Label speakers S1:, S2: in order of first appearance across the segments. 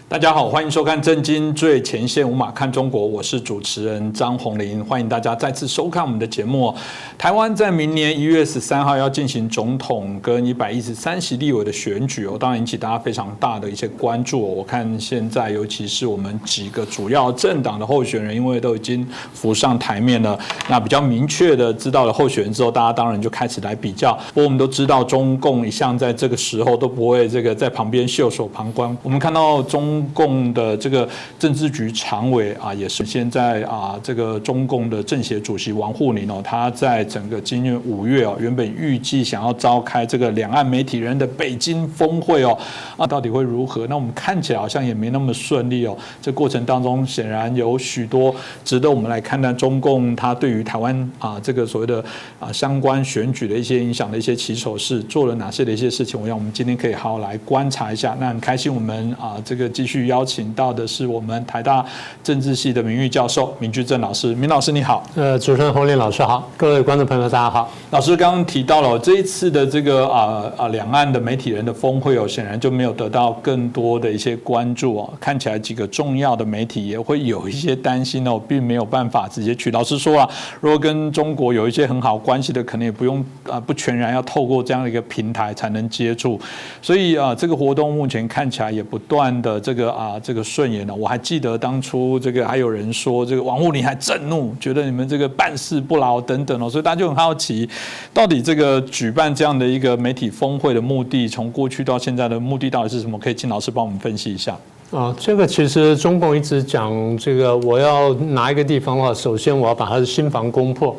S1: 大家好，欢迎收看《震惊最前线》，无马看中国，我是主持人张宏林，欢迎大家再次收看我们的节目。台湾在明年1月13号要进行总统跟113席立委的选举当然引起大家非常大的一些关注我看现在，尤其是我们几个主要政党的候选人，因为都已经浮上台面了，那比较明确的知道了候选人之后，大家当然就开始来比较。不过我们都知道，中共一向在这个时候都不会在旁边袖手旁观。我们看到中共的这个政治局常委也是现在这个中共的政协主席王沪宁他在整个今年5月原本预计想要召开这个两岸媒体人的北京峰会到底会如何？那我们看起来好像也没那么顺利这过程当中显然有许多值得我们来看待中共他对于台湾这个所谓的相关选举的一些影响的一些起手式，做了哪些的一些事情，我想我们今天可以好好来观察一下。那很开心我们这个继续邀请到的是我们台大政治系的名誉教授明居正老师。明老师你好。
S2: 主持人洪林老师好，各位观众朋友大家好。
S1: 老师刚刚提到了这一次的这个两岸的媒体人的峰会显然就没有得到更多的一些关注看起来几个重要的媒体也会有一些担心并没有办法直接去。老实说如果跟中国有一些很好关系的，可能也不用不全然要透过这样的一个平台才能接触，所以这个活动目前看起来也不断的这个顺延了。我还记得当初还有人说王沪宁还震怒，觉得你们办事不牢等等所以大家就很好奇，到底举办这样的一个媒体峰会的目的，从过去到现在的目的到底是什么？可以请老师帮我们分析一下。
S2: 这个其实中共一直讲我要拿一个地方的话，首先我要把它的心防攻破。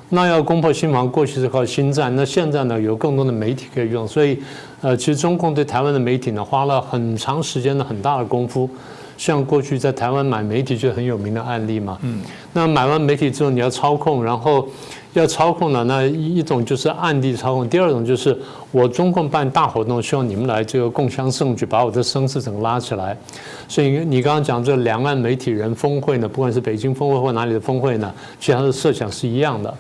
S2: 那要攻破心防，过去是靠心战，那现在呢有更多的媒体可以用，所以其实中共对台湾的媒体呢花了很长时间的很大的功夫。像过去在台湾买媒体就很有名的案例嘛，那买完媒体之后你要操控，然后要操控呢，那一种就是暗地操控，第二种就是我中共办大活动，希望你们来共襄盛举，把我的声势整个拉起来。所以你刚刚讲两岸媒体人峰会呢，不管是北京峰会或哪里的峰会呢，其实它的设想是一样的。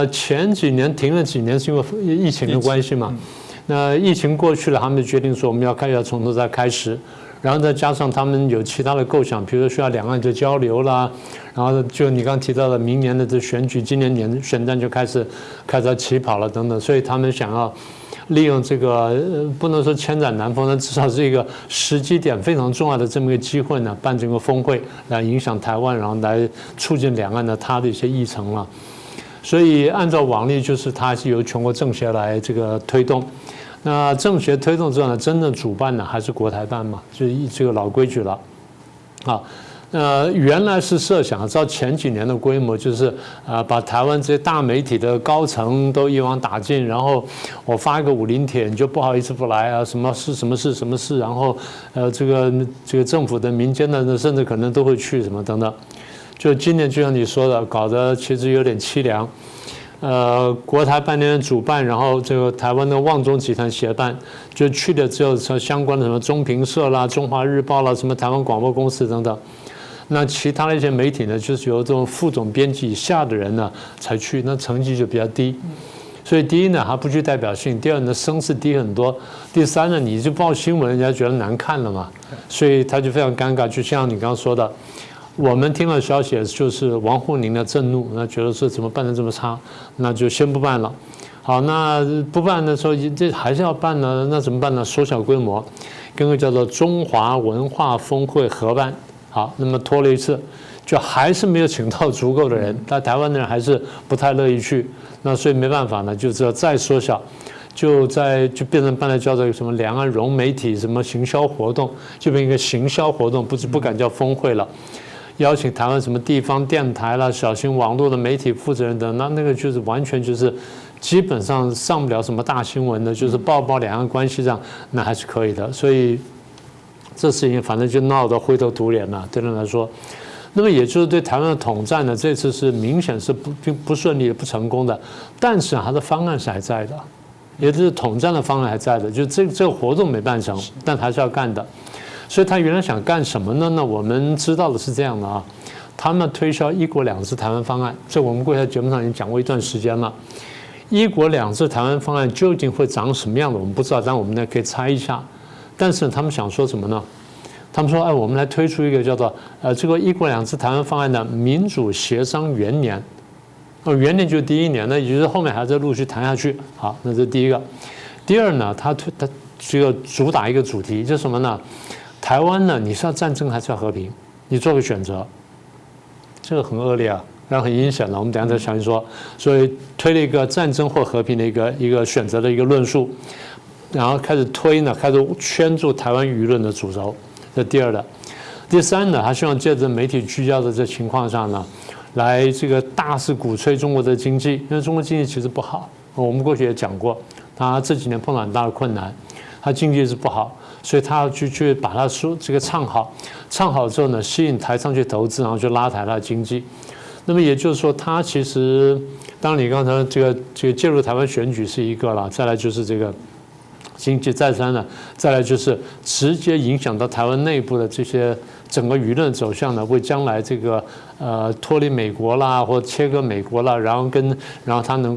S2: 前几年停了几年是因为疫情的关系嘛，那疫情过去了，他们就决定说我们要从头再开始。然后再加上他们有其他的构想，比如说需要两岸交流啦，然后就你刚刚提到的明年的选举，今年选战就开始起跑了等等，所以他们想要利用不能说千载难逢，但至少是一个时机点非常重要的这么一个机会呢，办这个峰会来影响台湾，然后来促进两岸的它的一些议程了。所以按照往例，就是它是由全国政协来推动。那政协推动之后呢，真正主办呢还是国台办嘛，就是这个老规矩了。原来是设想照前几年的规模，就是把台湾这些大媒体的高层都一网打尽，然后我发一个50帖，你就不好意思不来啊，什么事什么事什么事，然后这个政府的民间的甚至可能都会去什么等等。就今年就像你说的，搞得其实有点凄凉。国台办那边主办，然后台湾的旺中集团协办，就去的只有相关的什么中评社啦、中华日报啦、什么台湾广播公司等等。那其他的一些媒体呢，就是由这种副总编辑以下的人呢才去，那成绩就比较低。所以第一呢，它不具代表性；第二呢，声势低很多；第三呢，你就报新闻，人家觉得难看了嘛，所以他就非常尴尬。就像你刚刚说的。我们听了消息，就是王沪宁的震怒，那觉得说怎么办得这么差，那就先不办了。好，那不办的时候，这还是要办呢，那怎么办呢？缩小规模，跟个叫做中华文化峰会合办。好，那么拖了一次，就还是没有请到足够的人，但台湾的人还是不太乐意去，那所以没办法呢，就只有再缩小。就变成办了叫做什么两岸融媒体什么行销活动，就变成一个行销活动，不敢叫峰会了。邀请台湾什么地方电台啦、小型网络的媒体负责人等，那个就是完全就是基本上上不了什么大新闻的，就是报两岸关系上那还是可以的。所以这事情反正就闹得灰头土脸了，对人来说。那么也就是对台湾的统战呢，这次是明显是不顺利、不成功的，但是它的方案是还在的，也就是统战的方案还在的，就这个活动没办成，但还是要干的。所以他原来想干什么呢？那我们知道的是这样的啊，他们推销一国两制台湾方案，这我们过去在节目上已经讲过一段时间了。一国两制台湾方案究竟会长什么样的，我们不知道，但我们呢可以猜一下。但是他们想说什么呢？他们说，哎，我们来推出一个叫做这个"一国两制"台湾方案的民主协商元年。元年就是第1年，那也就是后面还在陆续谈下去。好，那这是第一个。第二呢，他这个主打一个主题，就是什么呢？台湾呢，你是要战争还是要和平？你做个选择。这个很恶劣啊，然后很阴险了。我们等一下再详细说。所以推了一个战争或和平的一个选择的一个论述。然后开始圈住台湾舆论的主轴，这第二的。第三呢，他希望借着媒体聚焦的这情况上呢，来这个大肆鼓吹中国的经济，因为中国经济其实不好，我们过去也讲过，他这几年碰到很大的困难，他经济是不好，所以他要去把它这个唱好之后呢，吸引台商去投资，然后去拉抬他的经济。那么也就是说，他其实当然你刚才这个介入台湾选举是一个了，再来就是这个。经济再三呢，再来就是直接影响到台湾内部的这些整个舆论走向呢，为将来这个脱离美国啦，或切割美国啦，然后他能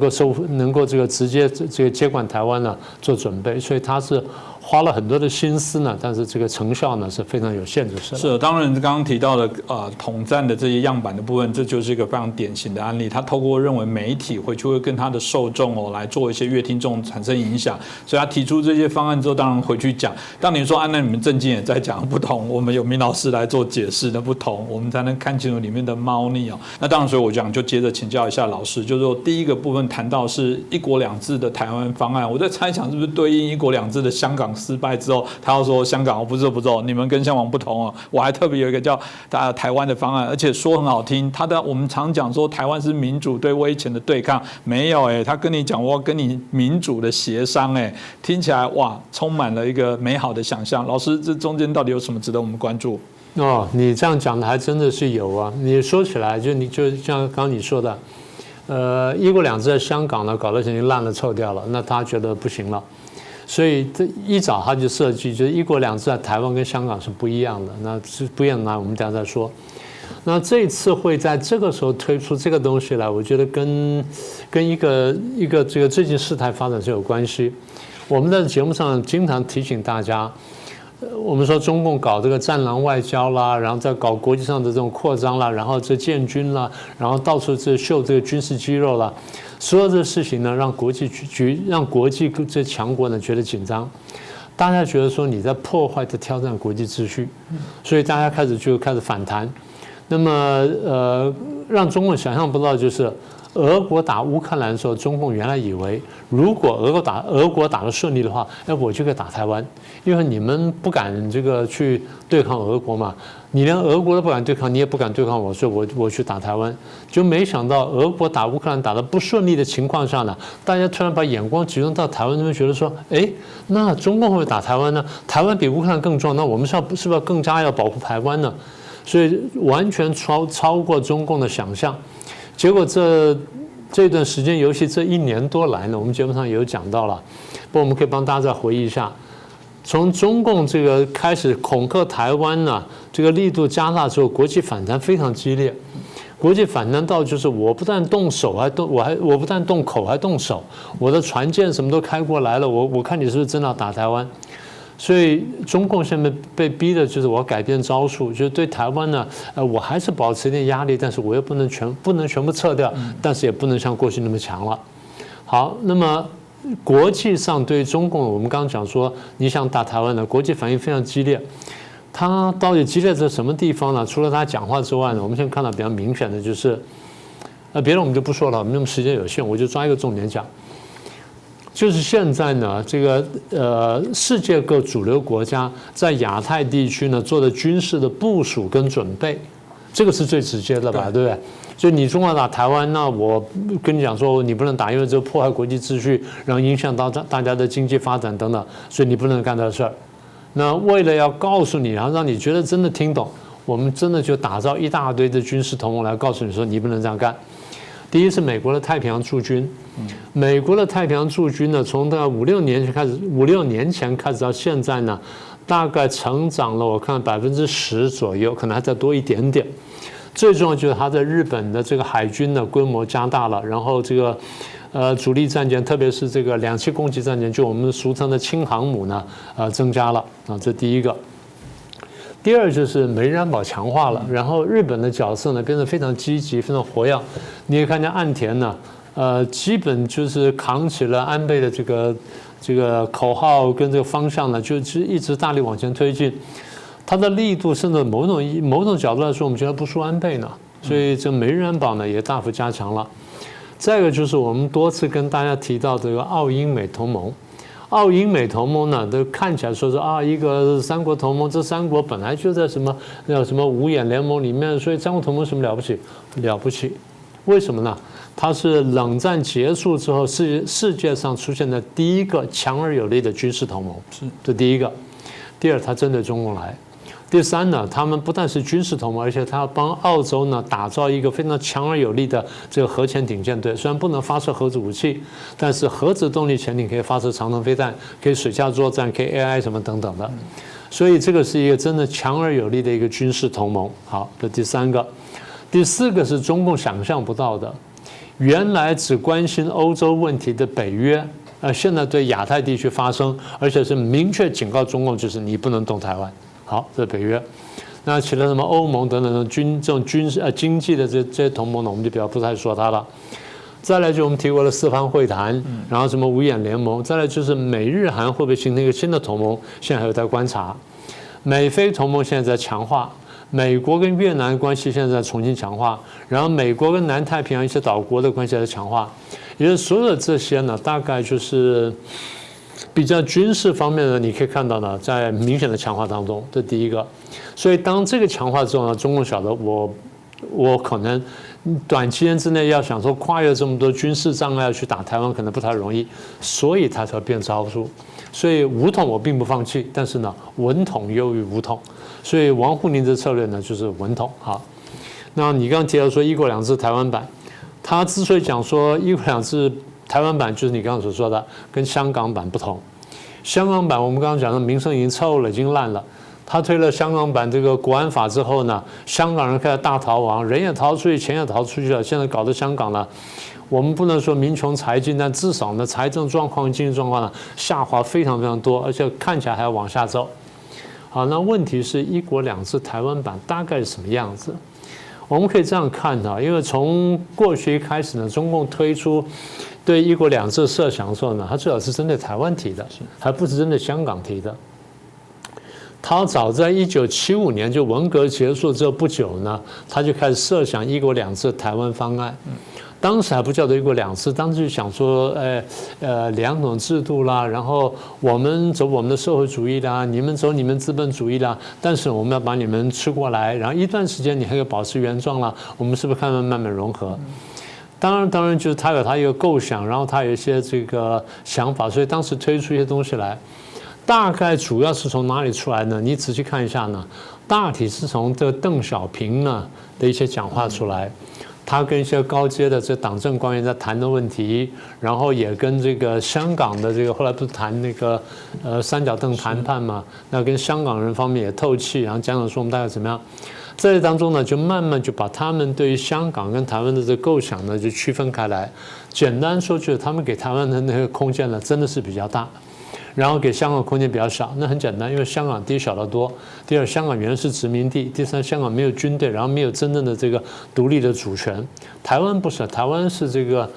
S2: 够这个直接这个接管台湾呢做准备，所以他是花了很多的心思呢，但是这个成效呢是非常有限制的。
S1: 是，当然刚刚提到的统战的这些样板的部分，这就是一个非常典型的案例。他透过认为媒体回去会跟他的受众来做一些乐听众产生影响，所以他提出这些方案之后，当然回去讲。当你说那你们政经也在讲不同，我们有明老师来做解释的不同，我们才能看清楚里面的猫腻哦。那当然，所以我就接着请教一下老师，就是说第一个部分谈到是一国两制的台湾方案，我在猜想是不是对应一国两制的香港失败之后，他要说香港不是，你们跟香港不同哦。我还特别有一个叫台湾的方案，而且说很好听，我们常讲说台湾是民主对威权的对抗，没有他跟你讲我要跟你民主的协商听起来哇，充满了一个美好的想象。老师，这中间到底有什么值得我们关注？
S2: 哦，你这样讲的还真的是有啊。你说起来就像刚刚你说的，一国两制在香港呢搞得已经烂了臭掉了，那他觉得不行了。所以这一早他就设计，就是一国两制在台湾跟香港是不一样的，那是不一样的，我们等一下再说。那这次会在这个时候推出这个东西来，我觉得跟一个这个最近事态发展是有关系。我们在节目上经常提醒大家，我们说中共搞这个战狼外交啦，然后再搞国际上的这种扩张啦，然后这建军啦，然后到处这秀这个军事肌肉啦。所有的事情呢，让国际这强国呢觉得紧张，大家觉得说你在破坏、在挑战国际秩序，所以大家开始反弹。那么让中共想象不到就是俄国打乌克兰的时候，中共原来以为如果俄国打得顺利的话，我就可以打台湾，因为你们不敢这个去对抗俄国嘛。你连俄国都不敢对抗，你也不敢对抗我，所以我去打台湾。就没想到俄国打乌克兰打得不顺利的情况下呢，大家突然把眼光集中到台湾那边，觉得说，那中共会打台湾呢？台湾比乌克兰更重，那我们是不是更加要保护台湾呢？所以完全超过中共的想象。结果这段时间，尤其这1年多来呢，我们节目上也有讲到了，不过我们可以帮大家再回忆一下。从中共这个开始恐吓台湾呢，这个力度加大之后，国际反弹非常激烈。国际反弹到就是我不但动手，我不但动口还动手，我的船舰什么都开过来了，我看你是不是真的要打台湾？所以中共现在被逼的就是我要改变招数，就是对台湾呢，我还是保持一点压力，但是我又不能全部撤掉，但是也不能像过去那么强了。好，那么。国际上对中共，我们刚刚讲说你想打台湾的国际反应非常激烈，他到底激烈在什么地方呢？除了他讲话之外呢，我们现在看到比较明显的就是，别的我们就不说了，我们那么时间有限，我就抓一个重点讲，就是现在呢，这个世界各主流国家在亚太地区呢做的军事的部署跟准备，这个是最直接的吧，对不对？所以你中国打台湾，那我跟你讲说你不能打，因为这破坏国际秩序，然后影响到大家的经济发展等等，所以你不能干这事儿。那为了要告诉你，然后让你觉得真的听懂，我们真的就打造一大堆的军事同盟来告诉你说你不能这样干。第一是美国的太平洋驻军，美国的太平洋驻军呢，从大概5、6年前开始到现在呢，大概成长了我看10%左右，可能还再多一点点。最重要就是它在日本的这个海军的规模加大了，然后这个主力战舰，特别是这个2栖攻击战舰，就我们俗称的轻航母呢，增加了啊，这第一个。第二就是美日安保强化了，然后日本的角色呢变得非常积极、非常活跃。你也看见岸田呢，基本就是扛起了安倍的这个口号跟这个方向呢，就是一直大力往前推进。它的力度甚至某种角度来说，我们觉得不输安倍呢。所以这美日安保呢也大幅加强了。再一个就是我们多次跟大家提到这个澳英美同盟。澳英美同盟呢，都看起来说是一个三国同盟，这三国本来就在什么五眼联盟里面，所以三国同盟什么了不起？了不起，为什么呢？它是冷战结束之后世界上出现的第一个强而有力的军事同盟，这第一个。第二，它针对中共来。第三呢，他们不但是军事同盟，而且他要帮澳洲呢打造一个非常强而有力的这个核潜艇舰队。虽然不能发射核子武器，但是核子动力潜艇可以发射长程飞弹，可以水下作战，可以 AI 什么等等的。所以这个是一个真的强而有力的一个军事同盟。好，这第三个。第四个是中共想象不到的，原来只关心欧洲问题的北约，现在对亚太地区发声，而且是明确警告中共，就是你不能动台湾。好，这北约，那其他什么欧盟等等的这种经济的这些同盟呢，我们就不太说它了。再来就我们提过了四方会谈，然后什么五眼联盟，再来就是美日韩会不会形成一个新的同盟，现在还有待观察。美非同盟现在在强化，美国跟越南关系现在在重新强化，然后美国跟南太平洋一些岛国的关系在强化，也就是所有的这些呢，大概就是比较军事方面的，你可以看到呢，在明显的强化当中，这第一个。所以当这个强化之后呢，中共晓得我可能短期间之内要想说跨越这么多军事障碍去打台湾，可能不太容易，所以他才变招数。所以武统我并不放弃，但是呢，稳统优于武统。所以王沪宁的策略呢，就是稳统。好，那你刚刚提到说一国两制台湾版，他之所以讲说一国两制台湾版，就是你刚刚所说的，跟香港版不同。香港版我们刚刚讲的名声已经臭了，已经烂了。他推了香港版这个国安法之后呢，香港人开始大逃亡，人也逃出去，钱也逃出去了。现在搞得香港呢，我们不能说民穷财尽，但至少呢，财政状况、经济状况呢下滑非常非常多，而且看起来还要往下走。好，那问题是一国两制台湾版大概是什么样子？我们可以这样看的，因为从过去一开始呢，中共推出对一国两制设想的时候呢，它最早是针对台湾提的，还不是针对香港提的。他早在1975年就文革结束之后不久呢，他就开始设想一国两制台湾方案。当时还不叫做一国两制，当时就想说，两种制度啦，然后我们走我们的社会主义啦，你们走你们资本主义啦，但是我们要把你们吃过来，然后一段时间你还可以保持原状啦，我们是不是看慢慢融合？当然就是他有他一个构想，然后他有一些这个想法，所以当时推出一些东西来。大概主要是从哪里出来呢？你仔细看一下呢，大体是从这个邓小平呢的一些讲话出来，他跟一些高阶的这党政官员在谈的问题，然后也跟这个香港的这个后来不是谈那个三角凳谈判嘛，那跟香港人方面也透气，然后讲说我们大概怎么样，在这当中呢，就慢慢就把他们对于香港跟台湾的这个构想呢就区分开来。简单说就是他们给台湾的那个空间呢真的是比较大。然后给香港空间比较小，那很简单，因为香港第一小得多，第二香港原来是殖民地，第三香港没有军队，然后没有真正的这个独立的主权。台湾不是，台湾是这个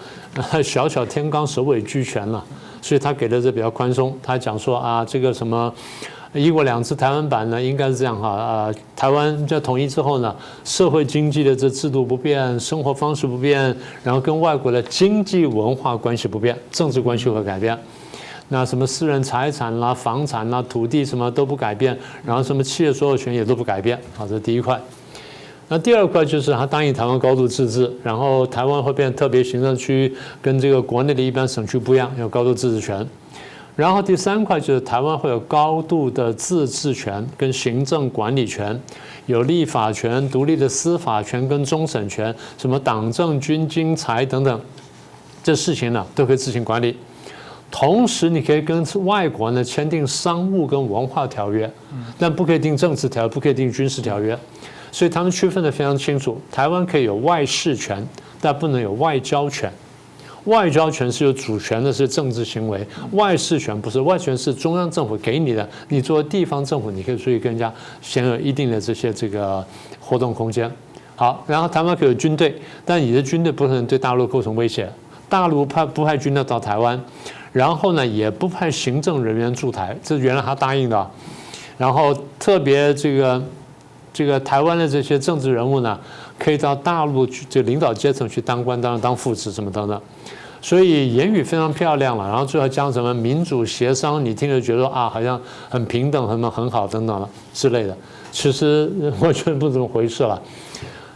S2: 小小天罡首尾俱全了，所以他给的这比较宽松。他讲说啊，这个什么一国两制台湾版呢，应该是这样哈台湾在统一之后呢，社会经济的这制度不变，生活方式不变，然后跟外国的经济文化关系不变，政治关系会改变。那什么私人财产啦、房产啦、土地什么都不改变，然后什么企业所有权也都不改变，好，这是第一块。那第二块就是他答应台湾高度自治，然后台湾会变成特别行政区，跟这个国内的一般省区不一样，有高度自治权。然后第三块就是台湾会有高度的自治权跟行政管理权，有立法权、独立的司法权跟终审权，什么党政军经财等等，这事情呢都可以自行管理。同时，你可以跟外国呢签订商务跟文化条约，但不可以订政治条约，不可以订军事条约。所以他们区分得非常清楚。台湾可以有外事权，但不能有外交权。外交权是有主权的，是政治行为；外事权不是，外权是中央政府给你的。你作为地方政府，你可以出去跟人家享有一定的这个活动空间。好，然后台湾可以有军队，但你的军队不可能对大陆构成威胁。大陆不派军队到台湾，然后呢也不派行政人员驻台，这是原来他答应的。然后特别这个台湾的这些政治人物呢，可以到大陆去这领导阶层去当官，当副职什么等等。所以言语非常漂亮了，然后最后讲什么民主协商，你听着觉得啊好像很平等、很好等等了之类的，其实完全不怎么回事了。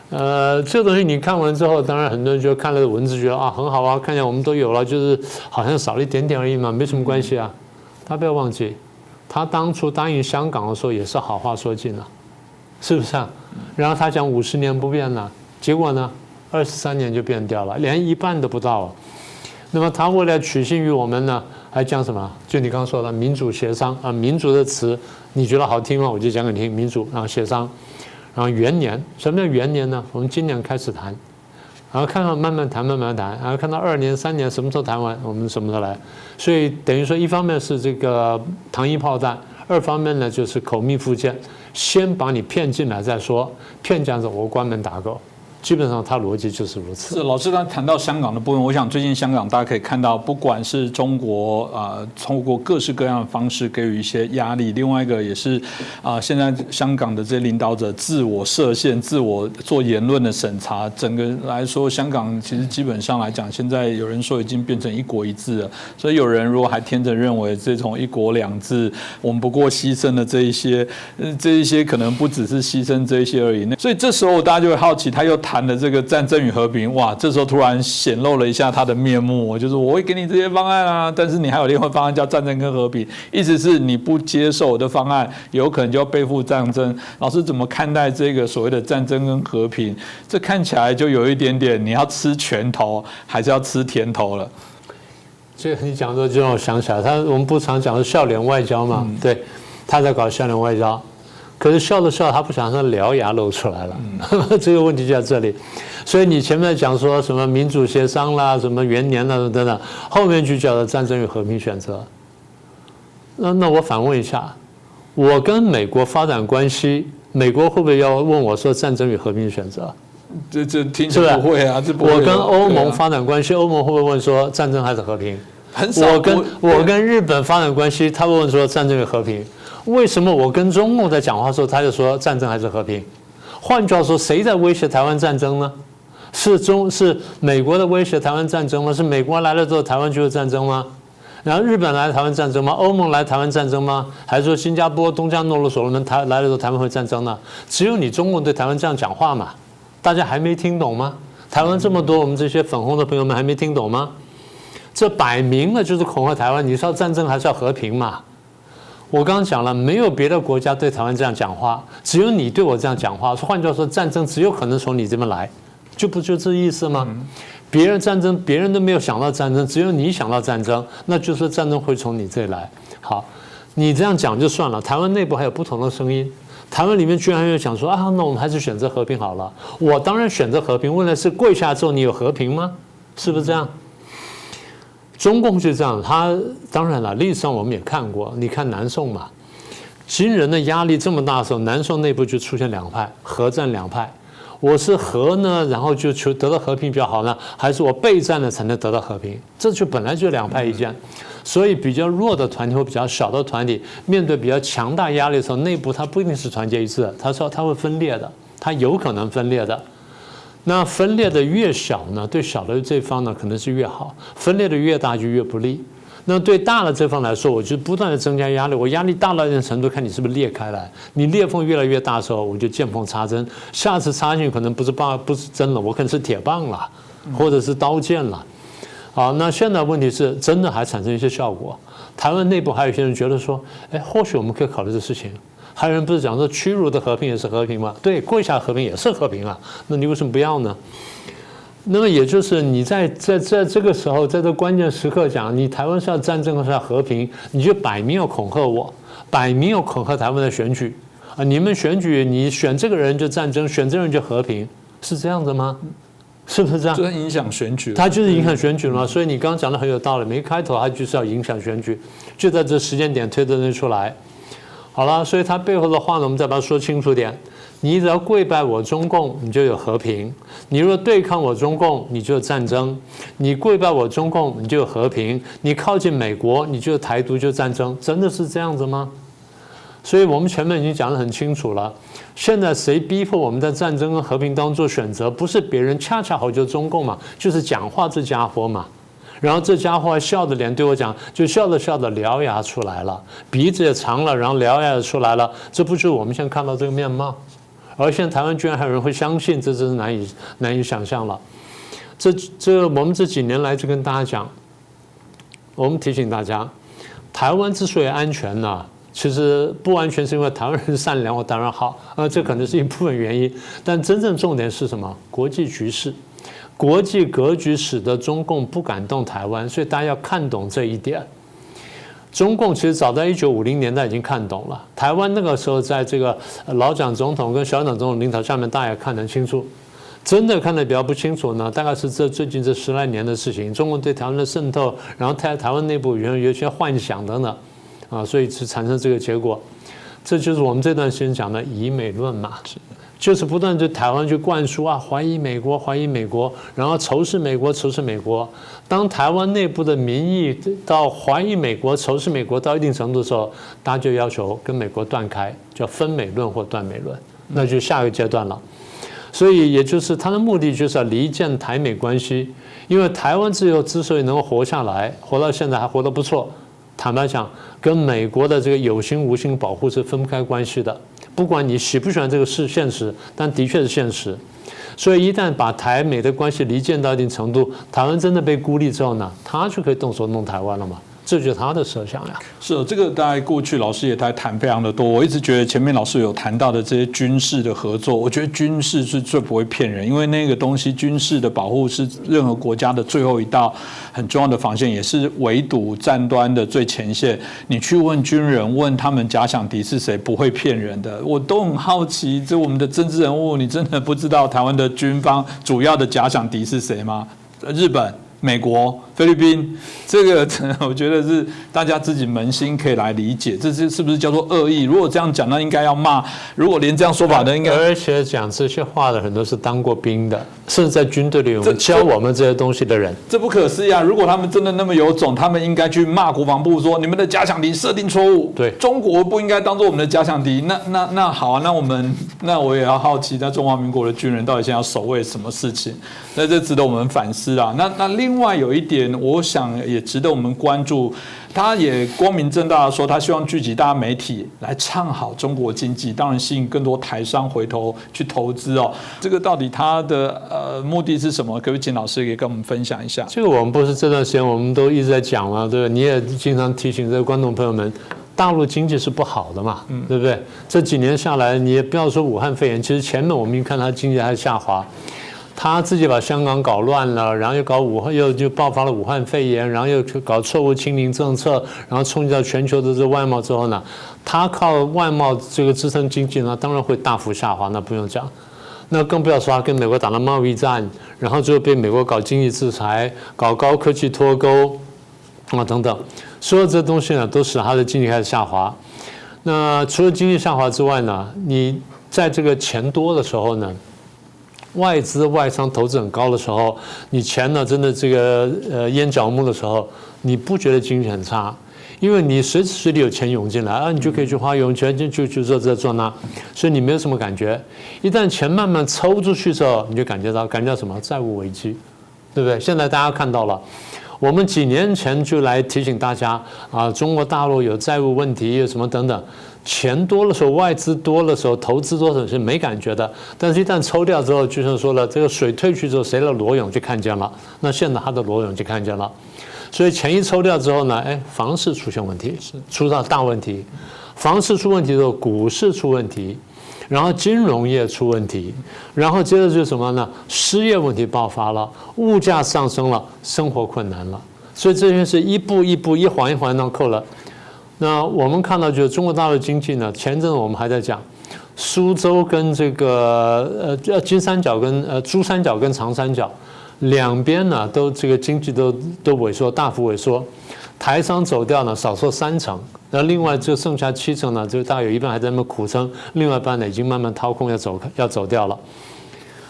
S2: 这个东西你看完之后，当然很多人就看了文字觉得啊很好啊，看起来我们都有了，就是好像少了一点点而已嘛，没什么关系啊。他不要忘记，他当初答应香港的时候也是好话说尽了，是不是啊？然后他讲50年不变了，结果呢，23年就变掉了，连一半都不到了。那么他为了取信于我们呢，还讲什么？就你刚刚说的民主协商啊，民主的词你觉得好听吗？我就讲给你听，民主，然后协商。然后元年，什么叫元年呢？我们今年开始谈，然后看看慢慢谈，然后看到2年、3年什么时候谈完，我们什么时候来。所以等于说，一方面是这个糖衣炮弹，二方面呢就是口蜜腹剑，先把你骗进来再说，骗这样子我关门打狗。基本上它逻辑就是如此。
S1: 是老师刚才谈到香港的部分，我想最近香港大家可以看到，不管是中国通过各式各样的方式给予一些压力，另外一个也是现在香港的这些领导者自我设限、自我做言论的审查。整个来说，香港其实基本上来讲，现在有人说已经变成一国一制了。所以有人如果还天真认为这种一国两制，我们不过牺牲了这一些可能不只是牺牲这一些而已。所以这时候大家就会好奇，他又谈的这个战争与和平，哇，这时候突然显露了一下他的面目，就是我会给你这些方案啊，但是你还有另外方案叫战争跟和平，意思是你不接受我的方案，有可能就要背负战争。老师怎么看待这个所谓的战争跟和平？这看起来就有一点点，你要吃拳头还是要吃甜头了？
S2: 这个你讲的就让我想起来，我们不常讲的笑脸外交嘛，对，他在搞笑脸外交。可是笑着笑，他不想让獠牙露出来了，这个问题就在这里。所以你前面讲说什么民主协商啦，什么元年啦等等，后面就叫做战争与和平选择。那我反问一下，我跟美国发展关系，美国会不会要问我说战争与和平选择？
S1: 这听起来不会啊，这不会。
S2: 我跟欧盟发展关系，欧盟会不会问说战争还是和平？
S1: 很少。
S2: 我跟日本发展关系，他会问说战争与和平。为什么我跟中共在讲话的时候，他就说战争还是和平？换句话说，谁在威胁台湾战争呢？是美国的威胁台湾战争吗？是美国来了之后台湾就有战争吗？然后日本来台湾战争吗？欧盟来台湾战争吗？还是说新加坡、东加、诺鲁、所罗门来了之后台湾会战争呢？只有你中共对台湾这样讲话嘛？大家还没听懂吗？台湾这么多，我们这些粉红的朋友们还没听懂吗？这摆明了就是恐吓台湾，你是要战争还是要和平嘛？我刚刚讲了，没有别的国家对台湾这样讲话，只有你对我这样讲话。换句话说，战争只有可能从你这边来，就这意思吗？别人战争，别人都没有想到战争，只有你想到战争，那就是战争会从你这里来。好，你这样讲就算了。台湾内部还有不同的声音，台湾里面居然有讲说啊，那我们还是选择和平好了。我当然选择和平，问题是跪下之后你有和平吗？是不是这样？中共是这样，他当然了，历史上我们也看过，你看南宋嘛，金人的压力这么大的时候，南宋内部就出现两派，和战两派。我是和呢，然后就求得到和平比较好呢，还是我备战了才能得到和平？这就本来就两派意见，所以比较弱的团体或比较小的团体，面对比较强大压力的时候，内部它不一定是团结一致的，它会分裂的，它有可能分裂的。那分裂的越小呢，对小的这方呢可能是越好；分裂的越大就越不利。那对大的这方来说，我就不断的增加压力，我压力大到一定程度，看你是不是裂开来。你裂缝越来越大的时候，我就见缝插针。下次插进去可能不是针了，我可能是铁棒了，或者是刀剑了。好，那现在问题是真的还产生一些效果。台湾内部还有一些人觉得说，或许我们可以考虑这事情。还有人不是讲说屈辱的和平也是和平吗？对，跪下和平也是和平啊，那你为什么不要呢？那么也就是你在这个时候，在这关键时刻讲，你台湾是要战争还是要和平，你就摆明要恐吓我，摆明要恐吓台湾的选举啊！你们选举，你选这个人就战争，选这个人就和平，是这样子吗？是不是这样？
S1: 这影响选举，
S2: 它就是影响选举嘛。所以你刚刚讲的很有道理，没开头它就是要影响选举，就在这时间点推的出来。好了，所以它背后的话呢，我们再把它说清楚点。你只要跪拜我中共，你就有和平；你若对抗我中共，你就有战争。你跪拜我中共，你就有和平；你靠近美国，你就有台独，就战争。真的是这样子吗？所以我们前面已经讲得很清楚了。现在谁逼迫我们在战争跟和平当中做选择？不是别人，恰恰好就是中共嘛，就是讲话这家伙嘛。然后这家伙还笑着脸对我讲，就笑着笑着獠牙出来了，鼻子也长了，然后獠牙也出来了。这不就是我们现在看到这个面貌？而现在台湾居然还有人会相信，这真是难以想象了。我们这几年来就跟大家讲，我们提醒大家，台湾之所以安全呢，其实不完全是因为台湾人善良或台湾人好，这可能是一部分原因，但真正重点是什么？国际局势。国际格局使得中共不敢动台湾，所以大家要看懂这一点。中共其实早在1950年代已经看懂了，台湾那个时候在这个老蒋总统跟小蒋总统领导下面，大家也看得清楚。真的看得比较不清楚呢，大概是最近这10来年的事情，中共对台湾的渗透，然后台湾内部有一些幻想等等，所以是产生这个结果。这就是我们这段时间讲的以美论嘛。就是不断对台湾去灌输怀疑美国，怀疑美国，然后仇视美国，仇视美国。当台湾内部的民意到怀疑美国、仇视美国到一定程度的时候，大家就要求跟美国断开，叫分美论或断美论，那就下一个阶段了。所以也就是他的目的就是要离间台美关系，因为台湾之所以能够活下来，活到现在还活得不错，坦白讲，跟美国的这个有形无形保护是分不开关系的。不管你喜不喜欢这个是现实，但的确是现实。所以一旦把台美的关系离间到一定程度，台湾真的被孤立之后呢，他就可以动手弄台湾了嘛。这就是他的设想呀。
S1: 是这个，大概过去老师也谈非常的多。我一直觉得前面老师有谈到的这些军事的合作，我觉得军事是最不会骗人，因为那个东西军事的保护是任何国家的最后一道很重要的防线，也是围堵战端的最前线。你去问军人，问他们假想敌是谁，不会骗人的。我都很好奇，这我们的政治人物，你真的不知道台湾的军方主要的假想敌是谁吗？日本、美国、菲律宾，这个我觉得是大家自己扪心可以来理解，这是不是叫做恶意？如果这样讲，那应该要骂；如果连这样说法的，应该
S2: 而且讲这些话的很多是当过兵的，甚至在军队里有教我们这些东西的人，
S1: 这不可思议啊！如果他们真的那么有种，他们应该去骂国防部说你们的假想敌设定错误，
S2: 对，
S1: 中国不应该当做我们的假想敌。那好啊，那我也要好奇，在中华民国的军人到底现在要守卫什么事情？那这值得我们反思啊。那另外有一点，我想也值得我们关注。他也光明正大的说，他希望聚集大家媒体来唱好中国经济，当然吸引更多台商回头去投资哦。这个到底他的目的是什么？可不可以请老师也跟我们分享一下？
S2: 这个我们不是这段时间我们都一直在讲嘛，对不对？你也经常提醒这个观众朋友们，大陆经济是不好的嘛，对不对？这几年下来，你也不要说武汉肺炎，其实前面我们看它经济还下滑。他自己把香港搞乱了，然后又就爆发了武汉肺炎，然后又搞错误清零政策，然后冲击到全球的这外贸之后呢，他靠外贸这个支撑经济呢，当然会大幅下滑，那不用讲。那更不要说他跟美国打了贸易战，然后最后被美国搞经济制裁，搞高科技脱钩等等，所有这东西呢，都使他的经济开始下滑。那除了经济下滑之外呢，你在这个钱多的时候呢，外资外商投资很高的时候，你钱呢真的这个淹脚目的时候，你不觉得经济很差，因为你随时随地有钱涌进来你就可以去花涌钱就做这做那，所以你没有什么感觉。一旦钱慢慢抽出去之后，你就感觉到什么债务危机，对不对？现在大家看到了。我们几年前就来提醒大家中国大陆有债务问题，有什么等等。钱多的时候，外资多的时候，投资多的时候是没感觉的。但是，一旦抽掉之后，就像说了，这个水退去之后，谁的裸泳就看见了。那现在他的裸泳就看见了。所以钱一抽掉之后呢，房市出现问题，出到大问题。房市出问题之后，股市出问题。然后金融业出问题，然后接着就是什么呢？失业问题爆发了，物价上升了，生活困难了。所以这些是一步一步、一环一环扣了。那我们看到就是中国大陆经济呢，前阵子我们还在讲，苏州跟这个金三角跟珠三角跟长三角两边呢都这个经济都萎缩，大幅萎缩。台商走掉呢，少说30%，那另外就剩下70%呢，就大概有一半还在那么苦撑，另外一半呢已经慢慢掏空要走掉了。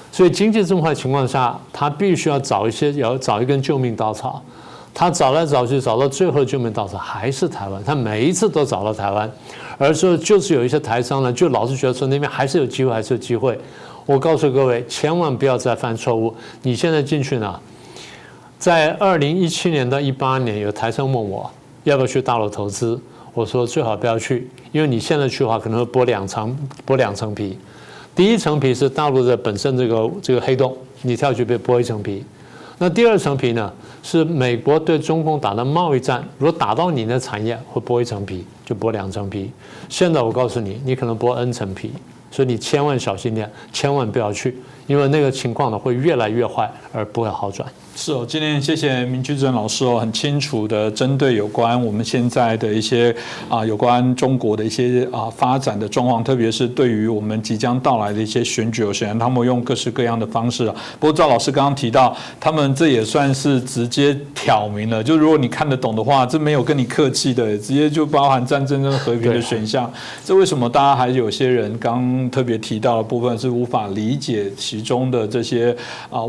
S2: 所以经济这么坏情况下，他必须要找一根救命稻草。他找来找去，找到最后救命稻草还是台湾。他每一次都找到台湾，而说就是有一些台商呢，就老是觉得说那边还是有机会，还是有机会。我告诉各位，千万不要再犯错误。你现在进去呢？在2017年到18年，有台商问我要不要去大陆投资，我说最好不要去，因为你现在去的话可能会剥两层皮。第一层皮是大陆的本身这个黑洞，你跳去被剥一层皮。那第二层皮呢，是美国对中共打的贸易战，如果打到你的产业，会剥一层皮，就剥2层皮。现在我告诉你，你可能剥 N 层皮，所以你千万小心点，千万不要去，因为那个情况呢会越来越坏，而不会好转。
S1: 是哦，今天谢谢明居正老师哦，很清楚的针对有关我们现在的一些有关中国的一些发展的状况，特别是对于我们即将到来的一些选举，显然他们用各式各样的方式不过赵老师刚刚提到，他们这也算是直接挑明了，就如果你看得懂的话，这没有跟你客气的，直接就包含战争跟和平的选项。这为什么大家还有些人刚特别提到的部分是无法理解其中的这些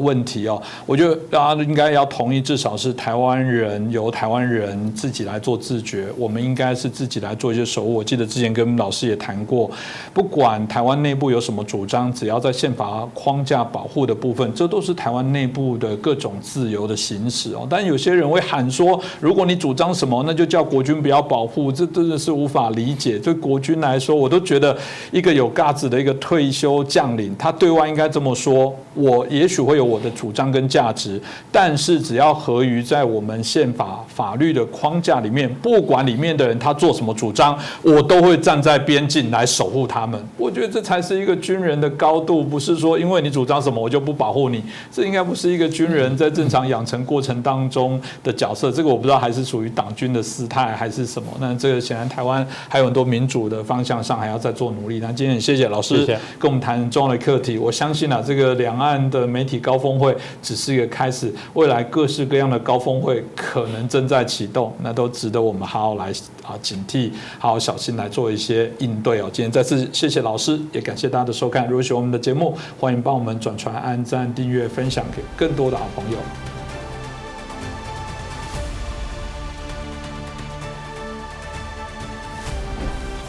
S1: 问题哦？我觉得大家应该要同意，至少是台湾人由台湾人自己来做自觉，我们应该是自己来做一些守护。我记得之前跟老师也谈过，不管台湾内部有什么主张，只要在宪法框架保护的部分，这都是台湾内部的各种自由的行使哦。但有些人会喊说，如果你主张什么，那就叫国军不要保护，这真的是无法理解。对国军来说，我都觉得一个有架子的一个退休将领，他对外应该这么说：我也许会有我的主张跟价值，但是只要合于在我们宪法法律的框架里面，不管里面的人他做什么主张，我都会站在边境来守护他们。我觉得这才是一个军人的高度，不是说因为你主张什么我就不保护你，这应该不是一个军人在正常养成过程当中的角色。这个我不知道还是属于党军的姿态还是什么。那这个显然台湾还有很多民主的方向上还要再做努力。那今天很谢谢老师跟我们谈重要的课题。我相信这个两岸的媒体高峰会只是一个开始，未来各式各样的高峰会可能正在启动，那都值得我们好好来警惕，好好小心来做一些应对哦。今天再次谢谢老师，也感谢大家的收看。如果喜欢我们的节目，欢迎帮我们转传、按赞、订阅、分享给更多的好朋友。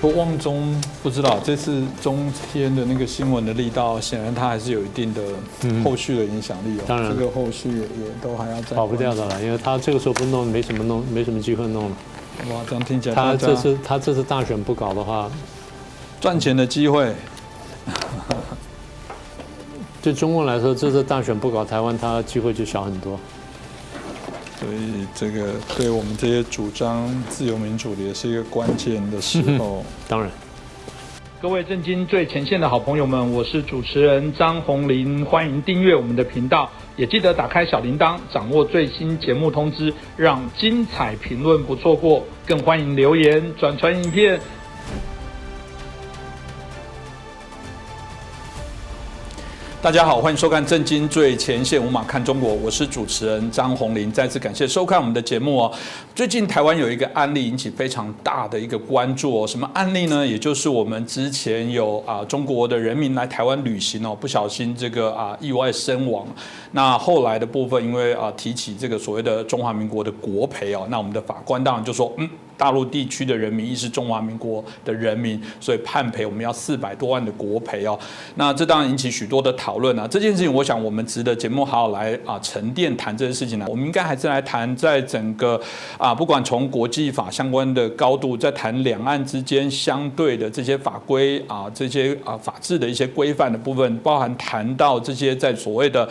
S1: 不过旺中不知道这次中天的那个新闻的力道，显然它还是有一定的后续的影响力哦。
S2: 当然，
S1: 这个后续也都还要再
S2: 跑不掉的了，因为他这个时候不弄，没什么机会弄了。
S1: 哇，这样听起来
S2: 他这次大选不搞的话，
S1: 赚钱的机会。
S2: 对中共来说，这次大选不搞，台湾他机会就小很多。
S1: 所以这个对我们这些主张自由民主的也是一个关键的时候。
S2: 当然，
S1: 各位震惊最前线的好朋友们，我是主持人张宏林，欢迎订阅我们的频道，也记得打开小铃铛，掌握最新节目通知，让精彩评论不错过。更欢迎留言、转传影片。大家好，欢迎收看《震惊最前线》，无马看中国，我是主持人张宏林。再次感谢收看我们的节目哦。最近台湾有一个案例引起非常大的一个关注哦，什么案例呢？也就是我们之前有中国的人民来台湾旅行哦，不小心这个意外身亡。那后来的部分，因为提起这个所谓的中华民国的国赔哦，那我们的法官当然就说，大陆地区的人民亦是中华民国的人民，所以判赔我们要400多万的国赔哦。那这当然引起许多的讨论啊。这件事情，我想我们值得节目好好来沉淀谈这件事情呢。我们应该还是来谈在整个不管从国际法相关的高度，在谈两岸之间相对的这些法规这些法治的一些规范的部分，包含谈到这些在所谓的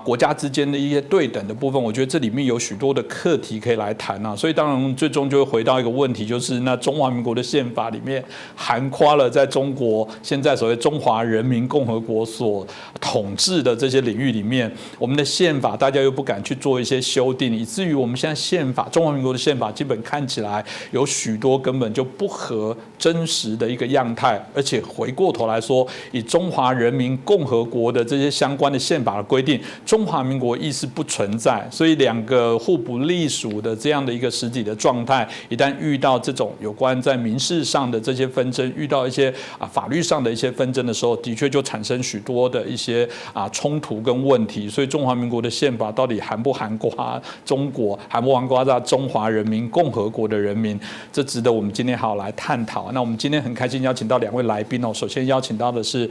S1: 国家之间的一些对等的部分，我觉得这里面有许多的课题可以来谈啊。所以当然最终就会回到一个个问题，就是那中华民国的宪法里面涵括了在中国现在所谓中华人民共和国所统治的这些领域里面，我们的宪法大家又不敢去做一些修订，以至于我们现在宪法中华民国的宪法基本看起来有许多根本就不合真实的一个样态，而且回过头来说，以中华人民共和国的这些相关的宪法的规定，中华民国意识不存在，所以两个互不隶属的这样的一个实体的状态，一旦遇到这种有关在民事上的这些纷争，遇到一些法律上的一些纷争的时候，的确就产生许多的一些冲突跟问题。所以中华民国的宪法到底涵不涵括中国，涵不涵括在中华人民共和国的人民，这值得我们今天好好来探讨。那我们今天很开心邀请到2位来宾哦，首先邀请到的是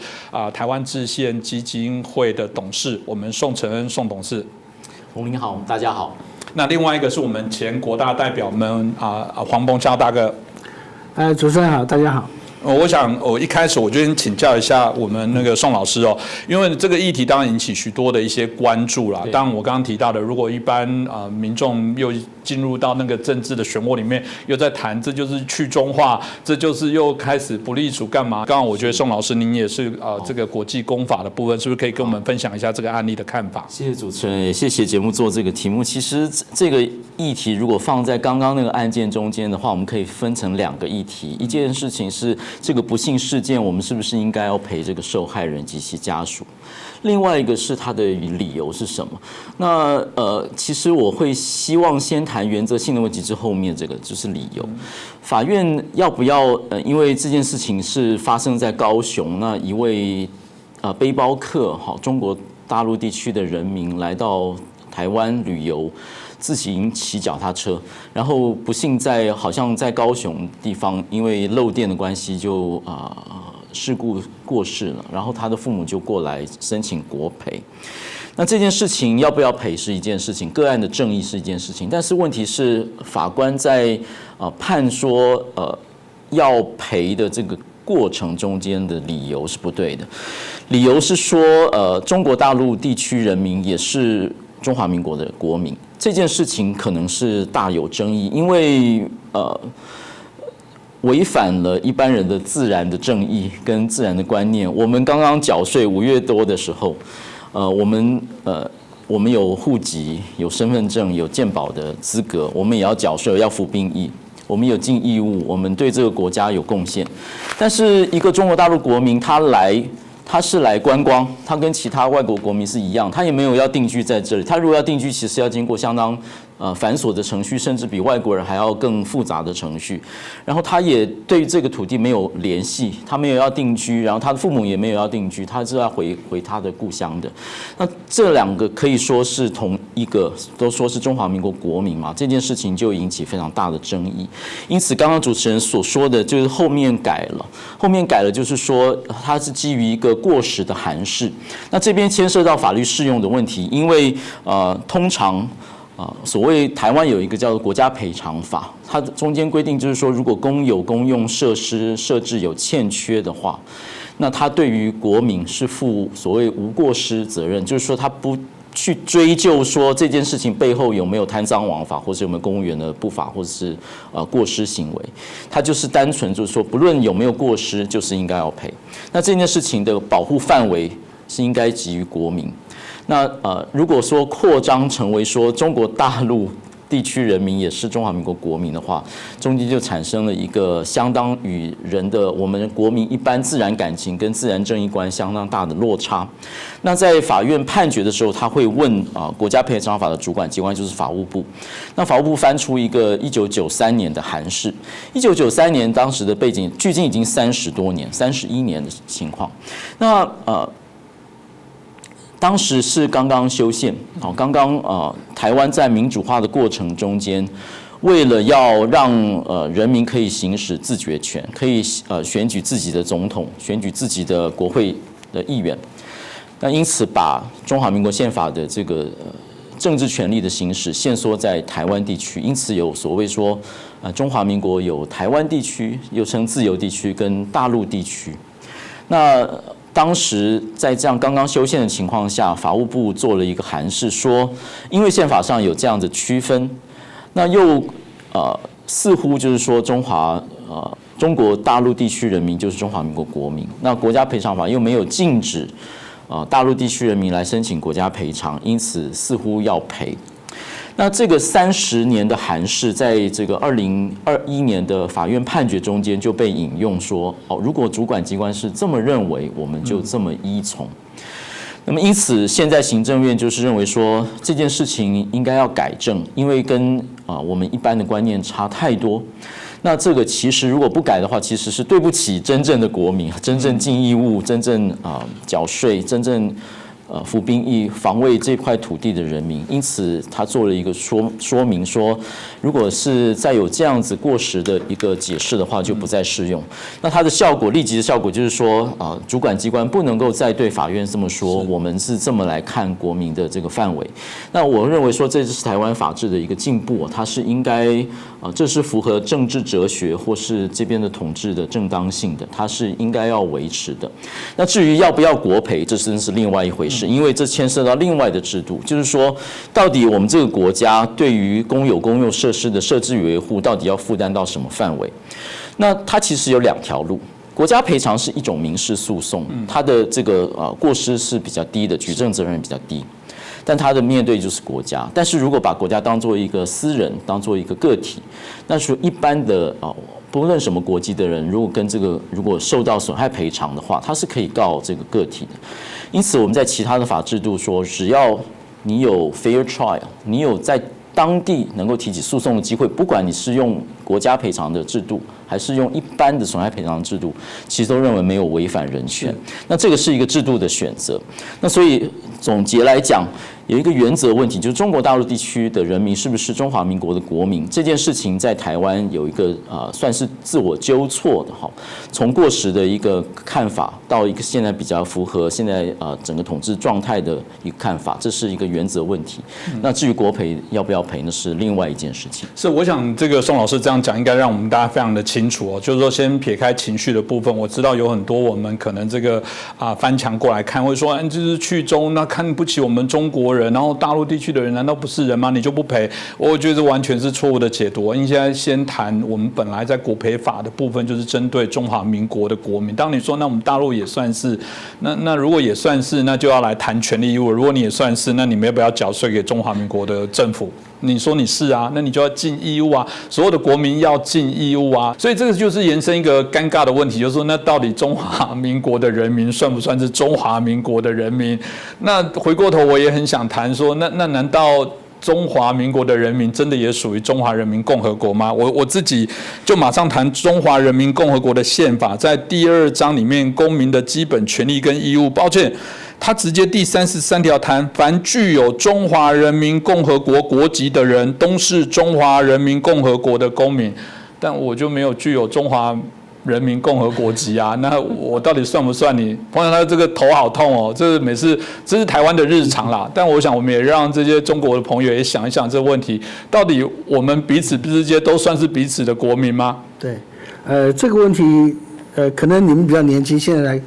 S1: 台湾制宪基金会的董事，我们宋承恩宋董事。
S3: 洪林好，大家好。
S1: 那另外一个是我们前国大代表们黄澎超大哥。
S4: 主持人好，大家好。
S1: 我想我一开始我就先请教一下我们那个宋老师哦，因为这个议题当然引起许多的一些关注啦。当然我刚刚提到的，如果一般民众又进入到那个政治的漩涡里面，又在谈这就是去中化，这就是又开始不隶属干嘛？刚刚我觉得宋老师您也是这个国际公法的部分，是不是可以跟我们分享一下这个案例的看法？
S3: 谢谢主持人，也谢谢节目做这个题目。其实这个议题如果放在刚刚那个案件中间的话，我们可以分成2个议题。一件事情是这个不幸事件，我们是不是应该要赔这个受害人及其家属？另外一个是他的理由是什么？那其实我会希望先谈原则性的问题，之后面这个就是理由。法院要不要因为这件事情是发生在高雄，那一位背包客中国大陆地区的人民来到台湾旅游，自行骑脚踏车，然后不幸好像在高雄地方因为漏电的关系就事故过世了，然后他的父母就过来申请国赔。那这件事情要不要赔是一件事情，个案的正义是一件事情，但是问题是法官在判说要赔的这个过程中间的理由是不对的。理由是说中国大陆地区人民也是中华民国的国民，这件事情可能是大有争议，因为违反了一般人的自然的正义跟自然的观念。我们刚刚缴税5月多的时候，我们有户籍、有身份证、有健保的资格，我们也要缴税，要服兵役，我们有尽义务，我们对这个国家有贡献。但是一个中国大陆国民，他是来观光，他跟其他外国国民是一样，他也没有要定居在这里。他如果要定居，其实要经过相当繁琐的程序，甚至比外国人还要更复杂的程序。然后他也对这个土地没有联系，他没有要定居，然后他的父母也没有要定居，他是要回他的故乡的。那这2个可以说是同一个，都说是中华民国国民嘛，这件事情就引起非常大的争议。因此，刚刚主持人所说的就是后面改了，就是说它是基于一个过时的函释。那这边牵涉到法律适用的问题，因为通常所谓台湾有一个叫做国家赔偿法，它中间规定就是说，如果公有公用设施设置有欠缺的话，那它对于国民是负所谓无过失责任，就是说它不去追究说这件事情背后有没有贪赃枉法，或者有没有公务员的不法或者是过失行为，它就是单纯就是说，不论有没有过失，就是应该要赔。那这件事情的保护范围是应该给予国民。那如果说扩张成为说中国大陆地区人民也是中华民国国民的话，中间就产生了一个相当与我们国民一般自然感情跟自然正义观相当大的落差。那在法院判决的时候，他会问国家赔偿法的主管机关就是法务部。那法务部翻出一个1993年的函释，1993年当时的背景，距今已经31年的情况。那当时是刚刚修宪，台湾在民主化的过程中间，为了要让人民可以行使自决权，可以选举自己的总统，选举自己的国会的议员，那因此把中华民国宪法的这个政治权利的行使限缩在台湾地区，因此有所谓说，中华民国有台湾地区，又称自由地区跟大陆地区。那当时在这样刚刚修宪的情况下，法务部做了一个函释，说因为宪法上有这样的区分，那又似乎就是说中国大陆地区人民就是中华民国国民，那国家赔偿法又没有禁止大陆地区人民来申请国家赔偿，因此似乎要赔。那这个30年的函释，在这个2021年的法院判决中间就被引用说，如果主管机关是这么认为，我们就这么依从。那么因此，现在行政院就是认为说这件事情应该要改正，因为跟我们一般的观念差太多。那这个其实如果不改的话，其实是对不起真正的国民，真正尽义务、真正缴税、真正服兵役防卫这块土地的人民。因此，他做了一个说明说，如果是再有这样子过时的一个解释的话，就不再适用。那它的效果，立即的效果就是说，主管机关不能够再对法院这么说，我们是这么来看国民的这个范围。那我认为说，这是台湾法治的一个进步，它是应该这是符合政治哲学或是这边的统治的正当性的，它是应该要维持的。那至于要不要国赔，这真是另外一回事。因为这牵涉到另外的制度，就是说，到底我们这个国家对于公有公用设施的设置与维护，到底要负担到什么范围？那它其实有2条路。国家赔偿是一种民事诉讼，它的这个过失是比较低的，举证责任比较低，但它的面对就是国家。但是如果把国家当作一个私人，当作一个个体，那说一般的不论什么国籍的人，如果受到损害赔偿的话，他是可以告这个个体的。因此，我们在其他的法制度说，只要你有 fair trial， 你有在当地能够提起诉讼的机会，不管你是用国家赔偿的制度，还是用一般的损害赔偿制度，其实都认为没有违反人权。那这个是一个制度的选择。那所以总结来讲，有一个原则问题，就是中国大陆地区的人民是不是中华民国的国民这件事情，在台湾有一个算是自我纠错的哈，从过时的一个看法到一个现在比较符合现在整个统治状态的一个看法，这是一个原则问题。那至于国赔要不要赔，那是另外一件事情。
S1: 是，我想这个宋老师这样讲，应该让我们大家非常的清楚哦。就是说，先撇开情绪的部分，我知道有很多我们可能这个翻墙过来看，会说，就是去中那看不起我们中国人，然后大陆地区的人难道不是人吗？你就不赔？我觉得这完全是错误的解读。应该先谈我们本来在国赔法的部分，就是针对中华民国的国民。当你说那我们大陆也算是，那如果也算是，那就要来谈权利义务。如果你也算是，那你们要不要缴税给中华民国的政府？你说你是啊，那你就要尽义务啊，所有的国民要尽义务啊，所以这个就是延伸一个尴尬的问题，就是说，那到底中华民国的人民算不算是中华民国的人民？那回过头我也很想谈说，那难道中华民国的人民真的也属于中华人民共和国吗？我自己就马上谈中华人民共和国的宪法，在第2章里面，公民的基本权利跟义务，抱歉。他直接第33条谈，凡具有中华人民共和国国籍的人，都是中华人民共和国的公民。但我就没有具有中华人民共和国籍啊，那我到底算不算你？朋友，他这个头好痛哦，这是每次这是台湾的日常啦。但我想，我们也让这些中国的朋友也想一想这个问题：到底我们彼此之间都算是彼此的国民吗？
S4: 对，这个问题，可能你们比较年轻，现在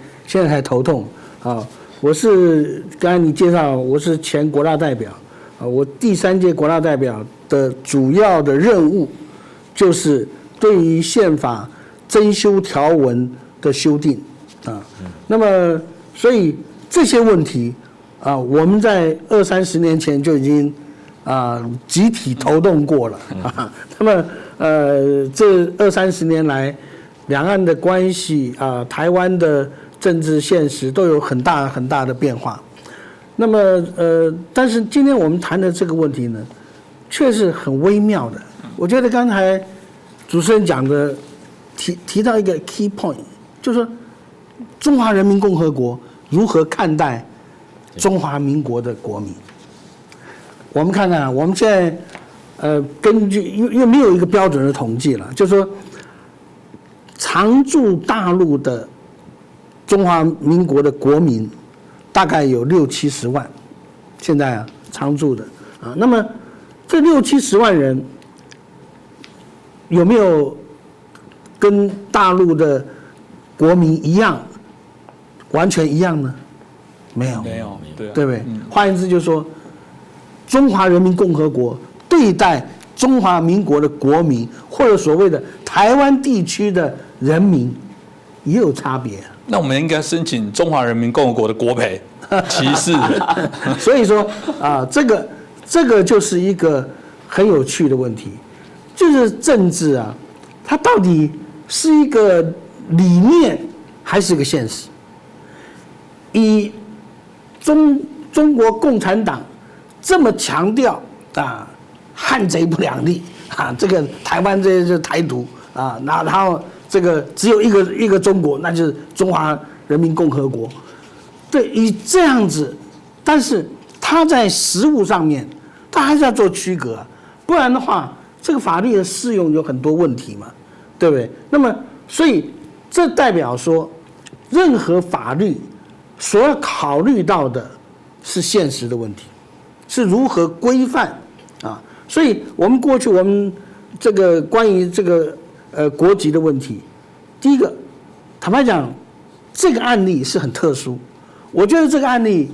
S4: 才头痛啊。我是刚才你介绍，我是前国大代表，我第3届国大代表的主要的任务就是对于宪法增修条文的修订啊。那么，所以这些问题啊，我们在20-30年前就已经集体头动过了啊。那么这20-30年来，两岸的关系啊，台湾的政治现实都有很大很大的变化。那么但是今天我们谈的这个问题呢，却是很微妙的。我觉得刚才主持人讲的提到一个 key point， 就是说中华人民共和国如何看待中华民国的国民。我们看看，我们现在根据因为没有一个标准的统计了，就是说常驻大陆的中华民国的国民大概有60-70万，现在常驻的啊。那么这60-70万人有没有跟大陆的国民一样，完全一样呢？没有，对不对？换言之就是说，中华人民共和国对待中华民国的国民或者所谓的台湾地区的人民也有差别。
S1: 那我们应该申请中华人民共和国的国赔，歧视。
S4: 所以说啊，这个就是一个很有趣的问题，就是政治啊，它到底是一个理念还是一个现实？以中国共产党这么强调啊，汉贼不两立啊，这个台湾这些台独啊，然后这个只有一个中国，那就是中华人民共和国。对，以这样子，但是他在实务上面，他还是要做区隔啊，不然的话，这个法律的适用有很多问题嘛，对不对？那么，所以这代表说，任何法律所要考虑到的是现实的问题，是如何规范啊。所以我们过去我们这个关于这个国籍的问题，第一个，坦白讲，这个案例是很特殊。我觉得这个案例，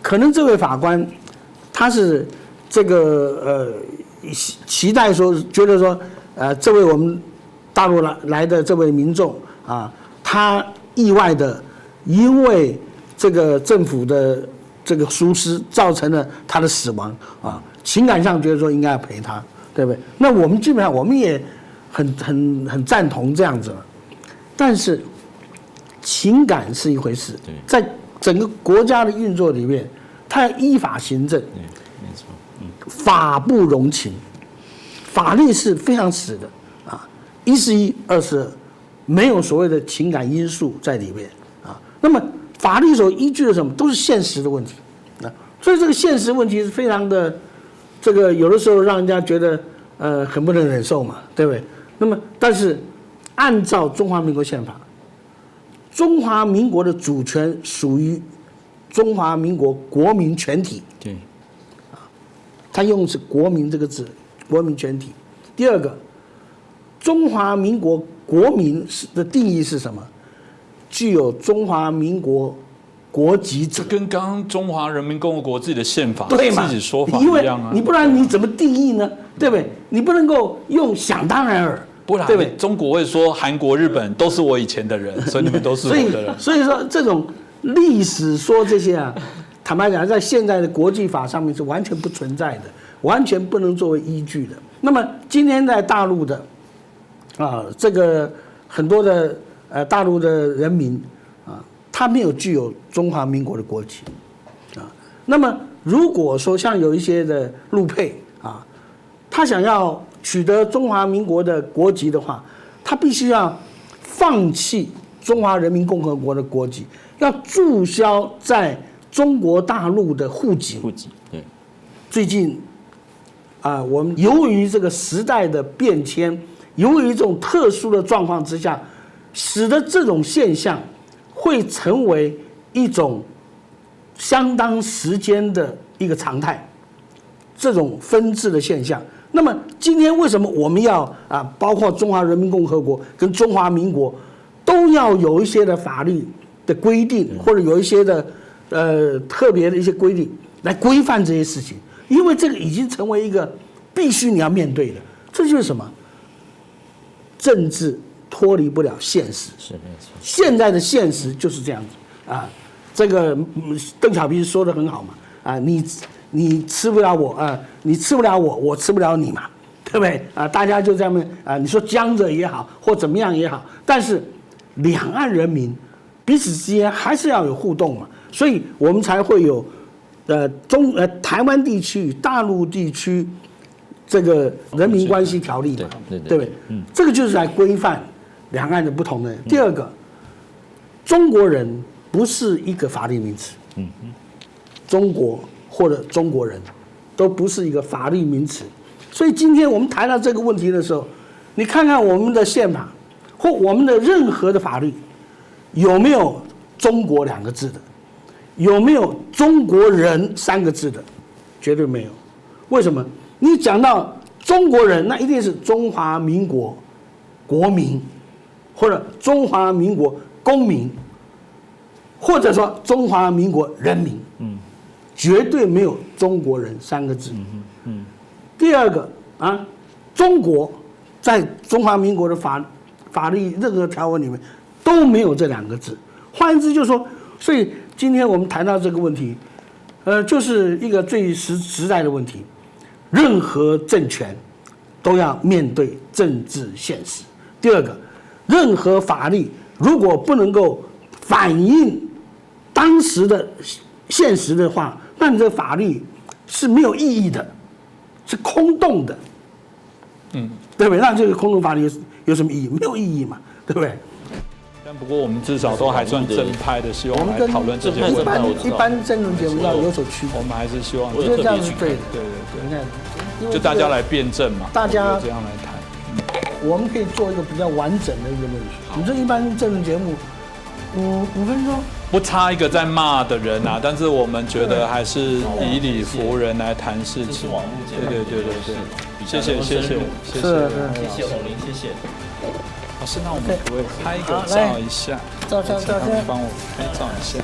S4: 可能这位法官他是这个期待说，觉得说这位我们大陆来的这位民众啊，他意外的因为这个政府的这个疏失造成了他的死亡啊，情感上觉得说应该要赔他，对不对？那我们基本上我们也很赞同这样子，但是情感是一回事，在整个国家的运作里面，它要依法行政，
S3: 没错，
S4: 法不容情，法律是非常死的啊，1是1，2是2，没有所谓的情感因素在里面啊。那么法律所依据的什么，都是现实的问题啊，所以这个现实问题是非常的，这个有的时候让人家觉得很不能忍受嘛，对不对？那么但是按照中华民国宪法，中华民国的主权属于中华民国国民全体。
S3: 对，
S4: 他用的是“国民”这个字，国民全体。第二个，中华民国国民的定义是什么？具有中华民国国籍者。
S1: 这跟刚刚中华人民共和国自己的宪法
S4: 对嘛？
S1: 自己说法
S4: 因为
S1: 一样啊。
S4: 你不然你怎么定义呢？对不对？你不能够用想当然尔。
S1: 不然，
S4: 对不对？
S1: 中国会说韩国、日本都是我以前的人，所以你们都是我的人。
S4: 所以说这种历史说这些啊，坦白讲，在现在的国际法上面是完全不存在的，完全不能作为依据的。那么今天在大陆的这个很多的大陆的人民啊，他没有具有中华民国的国籍啊。那么如果说像有一些的陆配啊，他想要取得中华民国的国籍的话，他必须要放弃中华人民共和国的国籍，要注销在中国大陆的户籍。
S3: 对。
S4: 最近我们由于这个时代的变迁，由于这种特殊的状况之下，使得这种现象会成为一种相当时间的一个常态，这种分治的现象。那么今天为什么我们要包括中华人民共和国跟中华民国都要有一些的法律的规定，或者有一些的特别的一些规定来规范这些事情？因为这个已经成为一个必须你要面对的，这就是什么？政治脱离不了现实，
S3: 是没错。现
S4: 在的现实就是这样子啊。这个邓小平说的很好嘛，你吃不了我你吃不了我，我吃不了你嘛，对不对啊？大家就这样你说僵着也好，或怎么样也好，但是两岸人民彼此之间还是要有互动嘛，所以我们才会有台湾地区、大陆地区这个人民关系条例嘛，对不对？这个就是来规范两岸的不同的。第二个，中国人不是一个法律名词，中国或者中国人都不是一个法律名词，所以今天我们谈到这个问题的时候，你看看我们的宪法或我们的任何的法律有没有中国2个字的，有没有中国人3个字的，绝对没有。为什么？你讲到中国人，那一定是中华民国国民，或者中华民国公民，或者说中华民国人民，绝对没有中国人3个字。第二个中国在中华民国的法律任何条文里面都没有这2个字。换言之，就是说，所以今天我们谈到这个问题，就是一个最实在的问题。任何政权都要面对政治现实。第二个，任何法律如果不能够反映当时的现实的话，那你这个法律是没有意义的，是空洞的，对不对？那这个空洞法律有什么意义？没有意义嘛，对不对？
S1: 但不过我们至少都还算正派的，希望来讨论这些问题。
S4: 一般政论节目要有所区别，
S1: 我们还是希望，
S4: 我觉得这样是对的。
S1: 对，
S4: 你看，
S1: 就大家来辩证嘛，
S4: 大家
S1: 这样来谈。
S4: 我们可以做一个比较完整的一个论述。你这一般政论节目，5分钟。
S1: 不差一个在骂的人啊，但是我们觉得还是以理服人来谈事情。对，谢谢
S3: 洪林，谢谢。
S1: 老师，那我们可不可以拍一个照一下？
S4: 照相，
S1: 帮我拍照一下。